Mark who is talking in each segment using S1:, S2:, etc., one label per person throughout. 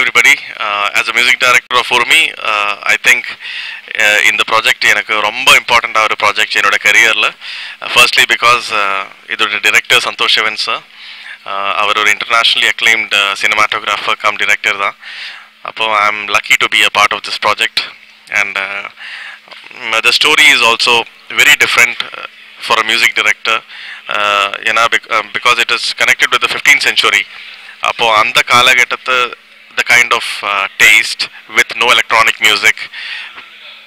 S1: everybody. As a music director of Urmi, I think in the project எனக்கு ரொம்ப important ஆகிற project என்னோட கரியரில். ஃபர்ஸ்ட்லி பிகாஸ் இதோட டிரெக்டர் சந்தோஷ் சிவன் சார், அவர் ஒரு internationally acclaimed cinematographer cum director தான். அப்போது I am lucky to be a part of this project. And the story is also very different for a music director, because it is connected with the 15th century. அப்போ அந்த காலகட்டத்தை the kind of taste with no electronic music,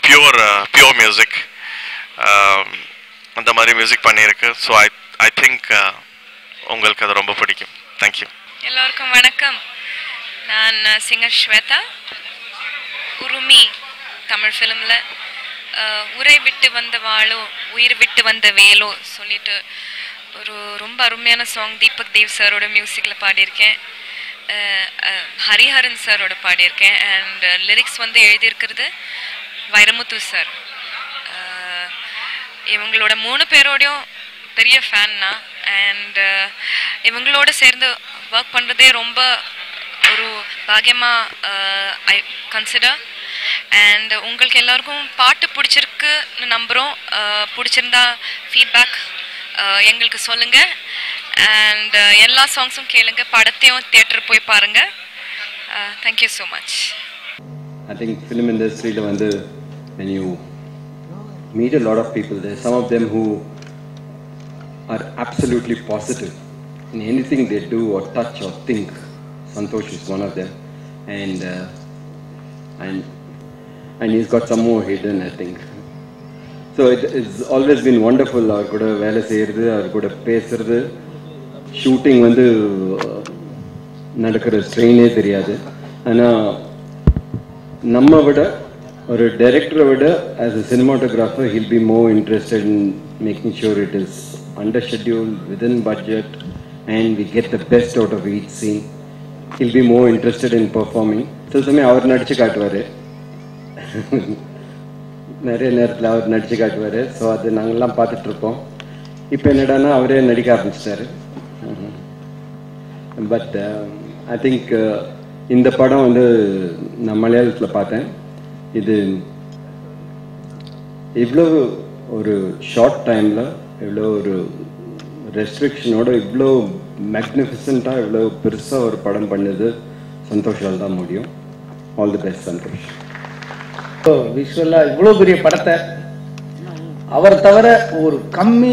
S1: pure music, அந்த மாதிரி music பண்ணியிருக்கு. So I think உங்களுக்கு அது ரொம்ப பிடிக்கும். தேங்க்யூ.
S2: எல்லோருக்கும் வணக்கம். நான் சிங்கர் ஸ்வேதா. உருமி தமிழ் ஃபிலிமில் உரை விட்டு வந்த வாளோ உயிர் விட்டு வந்த வேலோ சொல்லிட்டு ஒரு ரொம்ப அருமையான சாங் தீபக் தேவ் சாரோட மியூசிக்கில் பாடியிருக்கேன். ஹரிஹரன் சாரோட பாடியிருக்கேன். அண்ட் லிரிக்ஸ் வந்து எழுதியிருக்கிறது வைரமுத்து சார். இவங்களோட 3 பேரோடையும் பெரிய ஃபேன்னா. அண்ட் இவங்களோட சேர்ந்து ஒர்க் பண்ணுறதே ரொம்ப ஒரு பாக்கியமாக ஐ கன்சிடர். அண்ட் உங்களுக்கு எல்லாருக்கும் பாட்டு பிடிச்சிருக்குன்னு நம்புகிறோம். பிடிச்சிருந்தா ஃபீட்பேக் எங்களுக்கு சொல்லுங்கள். அண்ட் எல்லா சாங்ஸும் கேளுங்க, படத்தையும் தியேட்டர் போய் பாருங்கள். Thank you so much.
S3: I think film industry வந்து when you meet a lot of people, there's some of them who are absolutely positive in anything they do or touch or think. Santosh is one of them, and he's got some more hidden, I think. So it's always been wonderful. Our kuda vela seirudhu, our kuda pesradhu, shooting வந்து நடக்கிற ஸ்ட்ரெயினே தெரியாது. ஆனால் நம்ம விட ஒரு டைரக்டரை விட as a cinematographer he'll be more interested in making sure it is under schedule, within budget, and we get the best out of each scene. He'll be more interested in performing. சில சமயம் அவர் நடிச்சு காட்டுவார், நிறைய நேரத்தில் அவர் நடிச்சு காட்டுவார். So அது நாங்கள்லாம் பார்த்துட்ருப்போம். இப்போ என்னடானா அவரே நடிக்க ஆரம்பிச்சிட்டாரு. பட் ஐ திங்க் இந்த படம் வந்து நான் மலையாளத்தில் பார்த்தேன். இது இவ்வளோ ஒரு ஷார்ட் டைமில் இவ்வளோ ஒரு ரெஸ்ட்ரிக்ஷனோட இவ்வளோ மேக்னிஃபிசண்ட்டாக இவ்வளோ பெருசாக ஒரு படம் பண்ணது சந்தோஷால் தான் முடியும். All the best Santhosh.
S4: So விஷுவலாக இவ்வளோ பெரிய படத்தை அவர் தவிர ஒரு கம்மி,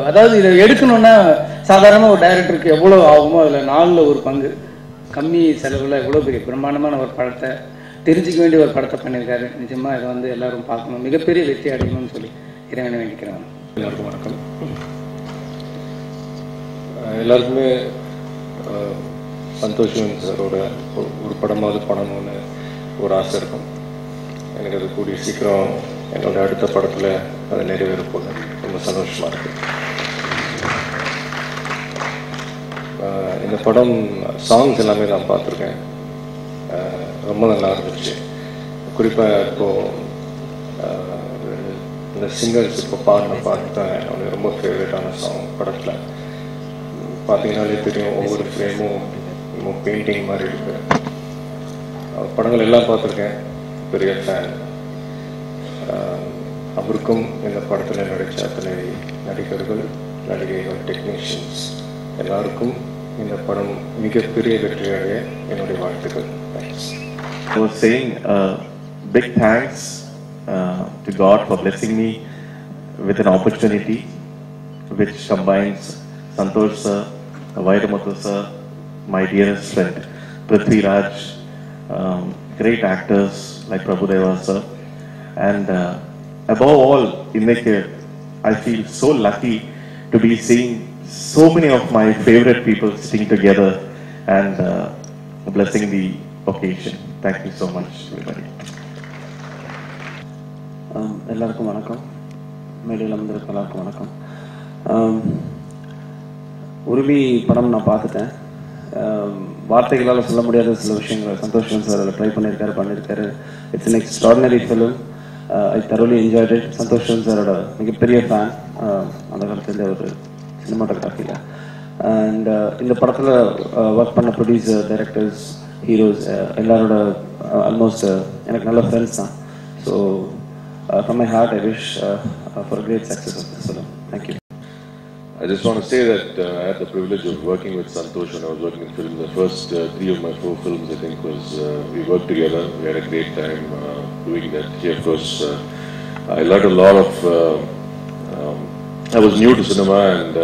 S4: அதாவது இதை எடுக்கணுன்னா சாதாரணமாக ஒரு டைரக்டருக்கு எவ்வளோ ஆகுமோ அதில் 4ல் ஒரு பங்கு கம்மி செலவில் இவ்வளோ பெரிய பிரம்மாண்டமான ஒரு படத்தை, தெரிஞ்சிக்க வேண்டிய ஒரு படத்தை பண்ணியிருக்காரு. நிஜமாக இதை வந்து எல்லோரும் பார்க்கணும், மிகப்பெரிய வெற்றி அடையணும்னு சொல்லி இறைவனை வேண்டிக்கிறேன்.
S5: எல்லாருக்கும் வணக்கம். எல்லாருக்குமே சந்தோஷ் சாரோட ஒரு படமாவது பண்ணணும்னு ஒரு ஆசை இருக்கும். எனக்கு அது கூடிய சீக்கிரம் என்னோட அடுத்த படத்தில் அது நிறைவேற போகுது. ரொம்ப சந்தோஷமாக இருக்குது. இந்த படம் சாங்ஸ் எல்லாமே நான் பார்த்துருக்கேன், ரொம்ப நல்லா இருந்துச்சு. குறிப்பாக இப்போது இந்த சிங்கர்ஸ் இப்போ பாடின பாட்டு தான் எனக்கு ரொம்ப ஃபேவரட்டான சாங். படத்தில் பார்த்தீங்கன்னாலே தெரியும், ஒவ்வொரு ஃப்ரேமும் பெயிண்டிங் மாதிரி இருக்கு. படங்கள் எல்லாம் பார்த்துருக்கேன், பெரிய ஃபேன். அவருக்கும் இந்த படத்தில் நடித்த அத்தனை நடிகர்கள், நடிகைகள், டெக்னீஷியன்ஸ் எல்லாருக்கும் இந்த படம் மிகப்பெரிய வெற்றியாக என்னுடைய வாழ்த்துக்கள். Thanks.
S6: I was saying big thanks to God for blessing me with an opportunity which combines Santosh sir, Vairamuthu sir, my dearest friend Prithvi Raj, great actors like Prabhudeva sir, and above all, I feel so lucky to be seeing so many of my favorite people sitting together and blessing the occasion. Thank you so much, everybody.
S7: எல்லாருக்கும் வணக்கம். மேடையில் வந்திருக்க எல்லாருக்கும் வணக்கம். உருமி படம் நான் பார்த்துட்டேன். வார்த்தைகளால் சொல்ல முடியாத சில விஷயங்கள் சந்தோஷ் சார் அதில் ட்ரை பண்ணியிருக்காரு. It's an extraordinary film. I thoroughly enjoyed it. Santosh சாரோட மிகப்பெரிய ஃபேன் அந்த காலத்தில் ஒரு சினிமாட்டோகிராஃபியில். அண்ட் இந்த படத்தில் ஒர்க் பண்ண ப்ரொடியூசர், டைரக்டர்ஸ், ஹீரோஸ் எல்லாரோட ஆல்மோஸ்ட் எனக்கு நல்ல ஃப்ரெண்ட்ஸ் தான். So from my heart I wish for a great success of this film. Thank you.
S8: I just want to say that I had the privilege of working with Santosh when I was working in film. The first 3 of my 4 films, I think, was we worked together. We had a great time doing that. He, of course, I learned a lot of. I was new to cinema, and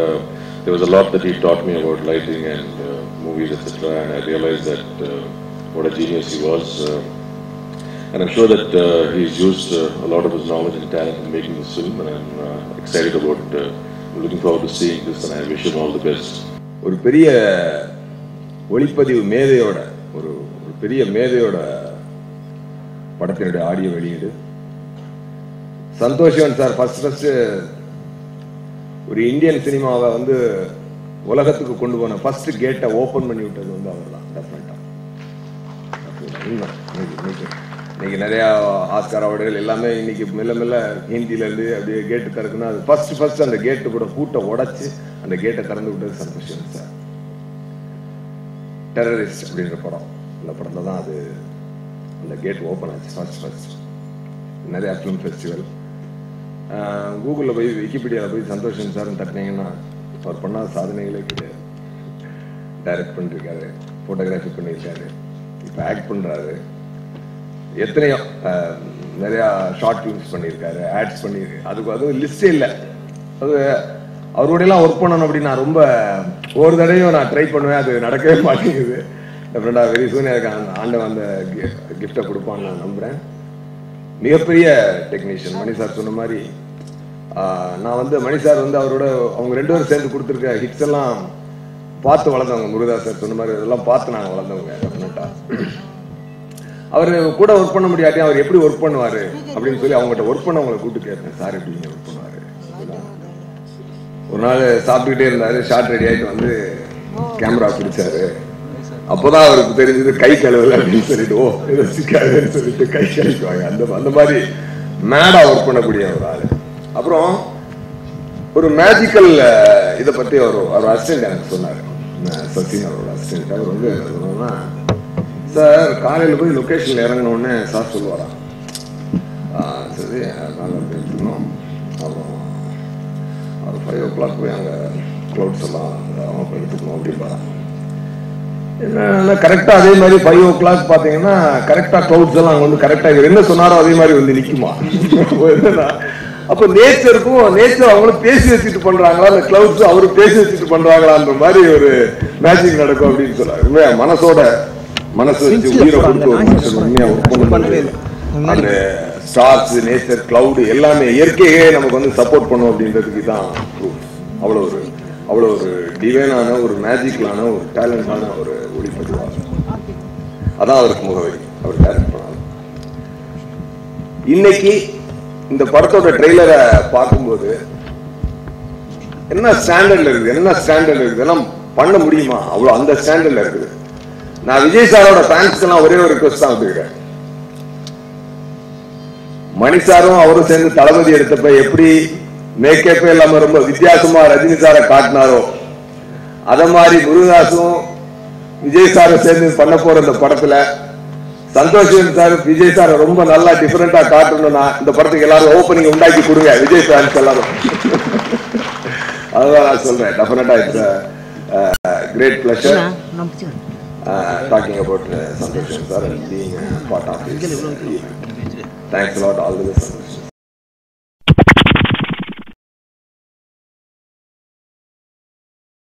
S8: there was a lot that he taught me about lighting and movies, etc. And I realized that what a genius he was. And I'm sure that he's used a lot of his knowledge and talent in making this film, and I'm excited about. Looking forward to seeing this, and I wish him all the best.
S9: ஒரு பெரிய ஒளிப்பதிவு மேதையோட ஒரு பெரிய மேதையோட படத்தினுடைய audio வெளியீடு. Santhosh Sivan sir first ஒரு Indian சினிமாவை வந்து உலகத்துக்கு கொண்டு போன ஃபர்ஸ்ட் கேட்டை ஓபன் பண்ணி விட்டது வந்து அவர் தான். டெஃபினட்டா இன்னைக்கு நிறைய ஆஸ்கார் அவார்டுகள் எல்லாமே இன்னைக்கு மெல்ல மெல்ல ஹிந்தில இருந்து அப்படியே கேட்டு திறக்குன்னா அது ஃபர்ஸ்ட் அந்த கேட்டு கூட பூட்டை உடைச்சு அந்த கேட்டை திறந்து விட்டது சந்தோஷ் சார். டெரரிஸ்ட் அப்படின்ற படம், அந்த படத்துல தான் அது அந்த கேட் ஓப்பன் ஆச்சு ஃபர்ஸ்ட். நிறைய ஃபிலிம் ஃபெஸ்டிவல் கூகுளில் போய் விக்கிபீடியாவில் போய் சந்தோஷ் சார்னு தட்டினீங்கன்னா அவர் பண்ணாத சாதனைகளே கிடையாது. டைரக்ட் பண்ணிருக்காரு, ஃபோட்டோகிராஃபி பண்ணியிருக்காரு, இப்போ ஆக்ட் பண்ணுறாரு, எத்தனையோ நிறையா ஷார்ட் ஃபிலிம்ஸ் பண்ணியிருக்காரு, ஆட்ஸ் பண்ணியிருக்கு. அதுவும் லிஸ்டே இல்லை. அது அவரோடையெல்லாம் ஒர்க் பண்ணணும் அப்படின்னு நான் ரொம்ப ஒரு தடவையும் நான் ட்ரை பண்ணுவேன், அது நடக்கவே மாட்டேங்குது. டெஃபினட்டாக வெரி சூன் எனக்கு ஆண்டவன் அந்த கிஃப்டை கொடுப்பான்னு நான் நம்புகிறேன். மிகப்பெரிய டெக்னீஷியன் மணி சார் சொன்ன மாதிரி. நான் வந்து மணி சார் வந்து அவரோட அவங்க 2 பேரும் சேர்ந்து கொடுத்துருக்க ஹிட்ஸ் எல்லாம் பார்த்து வளர்ந்தவங்க. முருகதாஸ் சார் சொன்ன மாதிரி அதெல்லாம் பார்த்து நாங்கள் வளர்ந்தவங்க. டெஃபினட்டாக அவர் கூட ஒர்க் பண்ண முடியாட்டி அவர் எப்படி ஒர்க் பண்ணுவார் அப்படின்னு சொல்லி அவங்ககிட்ட ஒர்க் பண்ணவங்களை கூப்பிட்டு கேட்பேன், சார் எப்படி நீங்கள் ஒர்க் பண்ணுவார். ஒரு நாள் சாப்பிட்டுக்கிட்டே இருந்தார், ஷார்ட் ரெடி ஆகிட்டு வந்து கேமரா பிடிச்சாரு. அப்போதான் அவருக்கு தெரிஞ்சது கை கழுவல அப்படின்னு சொல்லிட்டு, ஓ இதை சிக்காதுன்னு சொல்லிட்டு கை கழுவிக்குவாங்க. அந்த மாதிரி மேடா ஒர்க் பண்ணக்கூடிய ஒரு ஆள். அப்புறம் ஒரு மேஜிக்கல் இதை பற்றி அவர் அசிஸ்டன்ட் எனக்கு சொன்னார், சச்சின் அவரோட அசிஸ்டன்ட். அவர் வந்து சொன்னோம்னா, சார் காலையில் போய் லொக்கேஷனில் இறங்கினோடனே சார் சொல்லுவாராம், சரி நாங்கள் எடுத்துக்கணும், அப்புறம் ஒரு 5 o'clock போய் அங்கே க்ளவுட்ஸ் எல்லாம் அவங்க எடுத்துக்கணும் அப்படின்பாரான். என்ன கரெக்டாக அதே மாதிரி 5 o'clock பார்த்தீங்கன்னா கரெக்டாக க்ளவுட்ஸ் எல்லாம் அங்கே வந்து கரெக்டாக இவர் என்ன சொன்னாரோ அதே மாதிரி வந்து நிற்குமா. அப்போ நேச்சர் அவங்களும் பேசி வச்சுட்டு பண்றாங்களா, அந்த கிளவுட்ஸ் அவரும் பேசி வச்சுட்டு பண்றாங்களான்ற மாதிரி ஒரு மேஜிக் நடக்கும் அப்படின்னு சொல்றாங்க. மனசு வச்சு உயிரை கொடுத்து ஒரு மனுஷன் உண்மையா ஒர்க் பண்ணி அந்த ஸ்டார்ஸ், நேச்சர், கிளவுடு எல்லாமே இயற்கையே நமக்கு வந்து சப்போர்ட் பண்ணும் அப்படின்றதுக்கு தான் ப்ரூஃப். அவ்வளோ ஒரு டிவைனான ஒரு மேஜிக்கலான ஒரு டேலண்டான ஒரு ஒளிப்பதிவாளர். அதான் அவருக்கு முகவரி, அவர் டைரக்ட் பண்ணாரு. இன்னைக்கு இந்த படத்தோட ட்ரெய்லரை பார்க்கும்போது என்ன ஸ்டாண்டர்ட்ல இருக்குது, எல்லாம் பண்ண முடியுமா, அவ்வளோ அந்த ஸ்டாண்டர்ட்ல இருக்குது. நான் விஜய் சாரோட ஃபேன்ஸ்க்கெல்லாம் ஒரே ஒரு ரிக்வெஸ்ட் தான் வந்துக்கிறேன். மணி சாரும் அவரும் சேர்ந்து தளபதி எடுத்தப்ப எப்படி மேக்கப்பே இல்லாம ரொம்ப வித்தியாசமா ரஜினி சாரை காட்டினாரோ, அத மாதிரி முருகதாசும் விஜய் சாரை சேர்ந்து பண்ண போற இந்த படத்துல சந்தோஷ் சார் விஜய் சார் ரொம்ப நல்லா டிஃபரெண்டா காட்டணும்னா இந்த படத்துக்கு எல்லாரும் ஓப்பனிங் உண்டாக்கி கொடுங்க விஜய் ஃபேன்ஸ் எல்லாரும். அதுதான் நான் சொல்றேன். Definitely it's great pleasure talking about Santosh sir and being part of this. Thanks a lot, all the best.